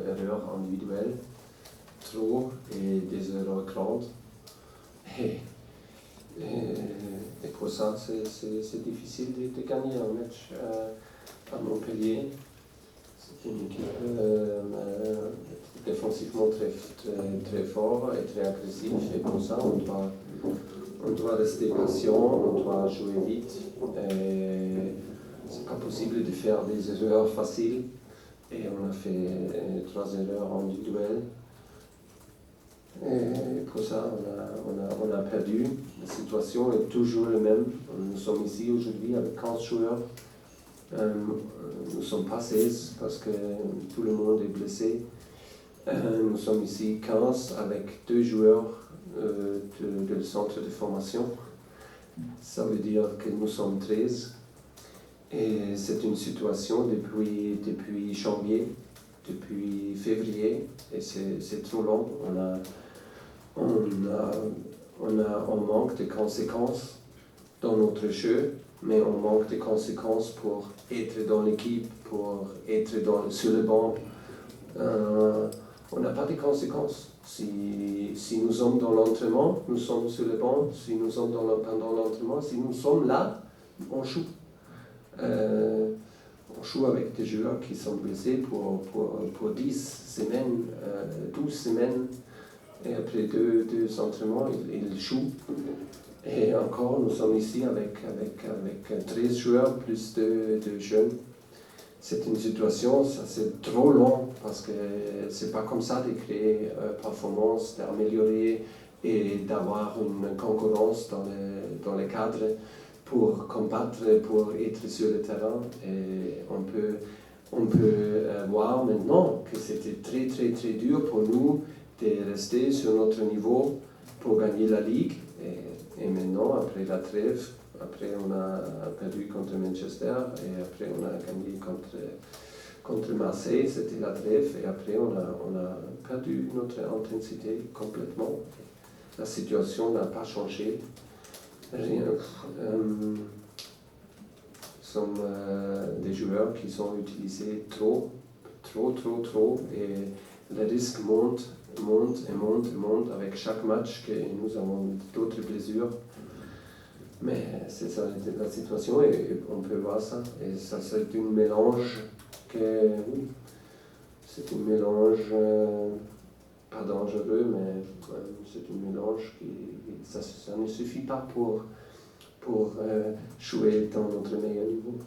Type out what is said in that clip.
erreurs individuelles, trop, et des erreurs grandes. Et pour ça, c'est difficile de gagner un match à Montpellier. C'est une équipe défensivement très fort et très agressive. Et pour ça, on doit rester patient, on doit jouer vite. C'est pas possible de faire des erreurs faciles. Et on a fait 3 erreurs individuelles. Et pour ça, on a perdu. La situation est toujours la même. Nous sommes ici aujourd'hui avec 15 joueurs. Nous ne sommes pas 16 parce que tout le monde est blessé. Nous sommes ici 15 avec 2 joueurs du centre de formation. Ça veut dire que nous sommes 13. Et c'est une situation depuis janvier, depuis février, et c'est trop long. On manque de conséquences dans notre jeu, mais on manque de conséquences pour être dans l'équipe, pour être sur le banc. On n'a pas de conséquences. Si nous sommes dans l'entraînement, nous sommes sur le banc. Si nous sommes pendant l'entraînement, si nous sommes là, on joue. On joue avec des joueurs qui sont blessés pour 10 semaines, 12 semaines. Et après deux entraînements, ils jouent. Et encore, nous sommes ici avec 13 joueurs plus de jeunes. C'est une situation, ça c'est trop long parce que c'est pas comme ça de créer performance, d'améliorer et d'avoir une concurrence dans le cadre pour combattre, pour être sur le terrain. Et on peut voir maintenant que c'était très dur pour nous de rester sur notre niveau pour gagner la Ligue. Et maintenant, après la trêve, après on a perdu contre Manchester et après on a gagné contre Marseille, c'était la trêve, et après on a perdu notre intensité complètement. La situation n'a pas changé. Rien. Ce sont des joueurs qui sont utilisés trop, et le risque monte avec chaque match que nous avons d'autres blessures. Mais c'est ça la situation, et on peut voir ça. Et ça, c'est un mélange c'est un mélange pas dangereux, mais c'est un mélange ça ne suffit pas pour jouer dans notre meilleur niveau.